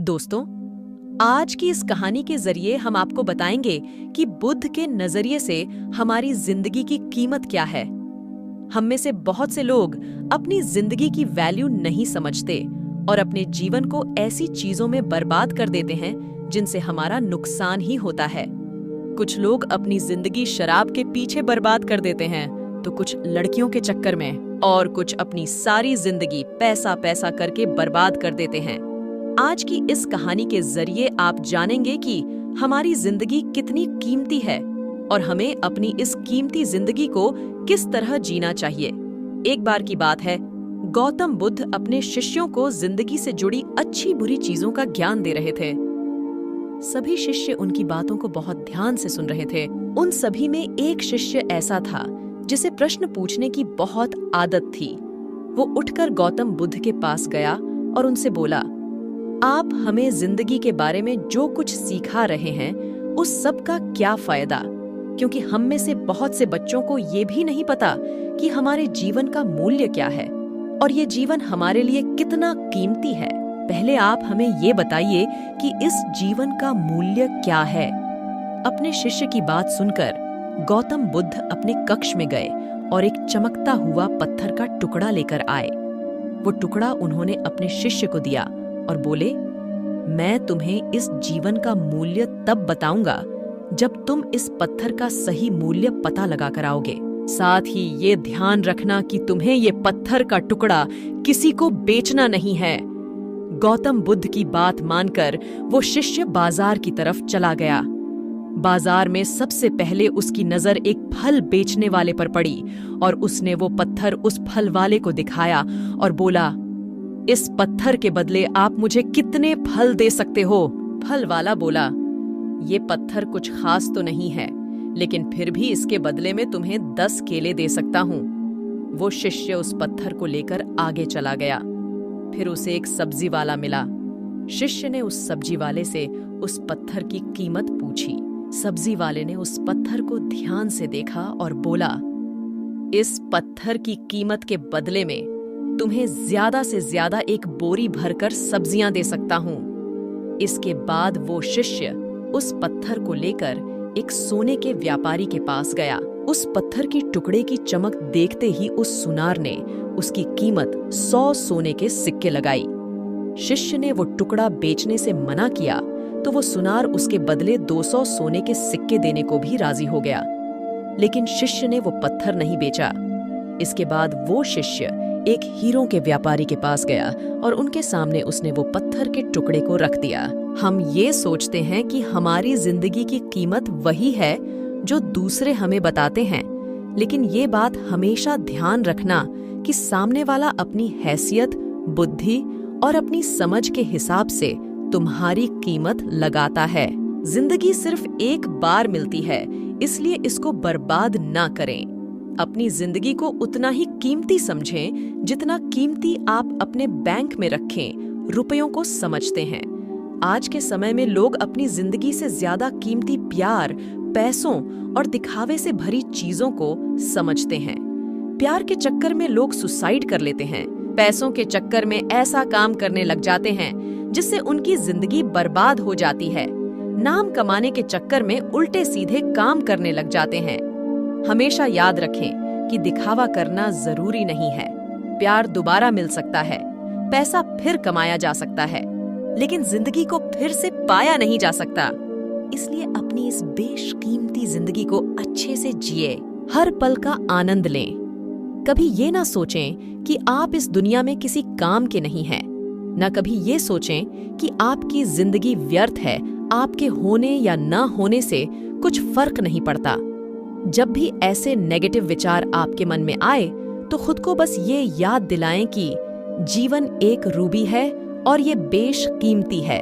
दोस्तों, आज की इस कहानी के जरिए हम आपको बताएंगे कि बुद्ध के नजरिए से हमारी जिंदगी की कीमत क्या है। हम में से बहुत से लोग अपनी जिंदगी की वैल्यू नहीं समझते और अपने जीवन को ऐसी चीजों में बर्बाद कर देते हैं जिनसे हमारा नुकसान ही होता है। कुछ लोग अपनी जिंदगी शराब के पीछे बर्बाद कर देते हैं, तो कुछ लड़कियों के चक्कर में, और कुछ अपनी सारी जिंदगी पैसा पैसा करके बर्बाद कर देते हैं। आज की इस कहानी के जरिए आप जानेंगे कि हमारी जिंदगी कितनी कीमती है और हमें अपनी इस कीमती जिंदगी को किस तरह जीना चाहिए। एक बार की बात है, गौतम बुद्ध अपने शिष्यों को जिंदगी से जुड़ी अच्छी बुरी चीजों का ज्ञान दे रहे थे। सभी शिष्य उनकी बातों को बहुत ध्यान से सुन रहे थे। उन सभी में एक शिष्य ऐसा था जिसे प्रश्न पूछने की बहुत आदत थी। वो उठकर गौतम बुद्ध के पास गया और उनसे बोला, आप हमें जिंदगी के बारे में जो कुछ सिखा रहे हैं उस सब का क्या फायदा, क्योंकि हम में से बहुत से बच्चों को ये भी नहीं पता कि हमारे जीवन का मूल्य क्या है और ये जीवन हमारे लिए कितना कीमती है। पहले आप हमें ये बताइए कि इस जीवन का मूल्य क्या है। अपने शिष्य की बात सुनकर गौतम बुद्ध अपने कक्ष में गए और एक चमकता हुआ पत्थर का टुकड़ा लेकर आए। वो टुकड़ा उन्होंने अपने शिष्य को दिया और बोले, मैं तुम्हें इस जीवन का मूल्य तब बताऊंगा जब तुम इस पत्थर का सही मूल्य पता लगा कर आओगे। साथ ही ये ध्यान रखना कि तुम्हें ये पत्थर का टुकड़ा किसी को बेचना नहीं है। गौतम बुद्ध की बात मानकर वो शिष्य बाजार की तरफ चला गया। बाजार में सबसे पहले उसकी नजर एक फल बेचने वाले पर पड़ी और उसने वो पत्थर उस फल वाले को दिखाया और बोला, इस पत्थर के बदले आप मुझे कितने फल दे सकते हो? फल वाला बोला, ये पत्थर कुछ खास तो नहीं है, लेकिन फिर भी इसके बदले में तुम्हें 10 केले दे सकता हूँ। वो शिष्य उस पत्थर को लेकर आगे चला गया। फिर उसे एक सब्जी वाला मिला। शिष्य ने उस सब्जी वाले से उस पत्थर की कीमत पूछी। सब्जी वाले ने उस पत्थर को ध्यान से देखा और बोला, इस पत्थर की कीमत के बदले में तुम्हें ज्यादा से ज्यादा एक बोरी भरकर सब्जियां दे सकता हूँ। इसके बाद वो शिष्य उस पत्थर को लेकर एक सोने के व्यापारी के पास गया। उस पत्थर की टुकड़े की चमक देखते ही उस सुनार ने उसकी कीमत 100 सोने के सिक्के लगाई। शिष्य ने वो टुकड़ा बेचने से मना किया तो वो सुनार उसके बदले 200 सोने के सिक्के देने को भी राजी हो गया, लेकिन शिष्य ने वो पत्थर नहीं बेचा। इसके बाद वो शिष्य एक हीरों के व्यापारी के पास गया और उनके सामने उसने वो पत्थर के टुकड़े को रख दिया। हम ये सोचते हैं कि हमारी जिंदगी की कीमत वही है जो दूसरे हमें बताते हैं, लेकिन ये बात हमेशा ध्यान रखना कि सामने वाला अपनी हैसियत, बुद्धि और अपनी समझ के हिसाब से तुम्हारी कीमत लगाता है। जिंदगी सिर्फ एक बार मिलती है, इसलिए इसको बर्बाद ना करें। अपनी जिंदगी को उतना ही कीमती समझें जितना कीमती आप अपने बैंक में रखें रुपयों को समझते हैं। आज के समय में लोग अपनी जिंदगी से ज्यादा कीमती प्यार, पैसों और दिखावे से भरी चीजों को समझते हैं। प्यार के चक्कर में लोग सुसाइड कर लेते हैं। पैसों के चक्कर में ऐसा काम करने लग जाते हैं जिससे उनकी जिंदगी बर्बाद हो जाती है। नाम कमाने के चक्कर में उल्टे सीधे काम करने लग जाते हैं। हमेशा याद रखें कि दिखावा करना जरूरी नहीं है। प्यार दोबारा मिल सकता है, पैसा फिर कमाया जा सकता है, लेकिन जिंदगी को फिर से पाया नहीं जा सकता। इसलिए अपनी इस बेशकीमती जिंदगी को अच्छे से जिए, हर पल का आनंद लें। कभी ये ना सोचें कि आप इस दुनिया में किसी काम के नहीं हैं, न कभी ये सोचें कि आपकी जिंदगी व्यर्थ है। आपके होने या ना होने से कुछ फर्क नहीं पड़ता। जब भी ऐसे नेगेटिव विचार आपके मन में आए तो खुद को बस ये याद दिलाएं कि जीवन एक रूबी है और ये बेशकीमती है।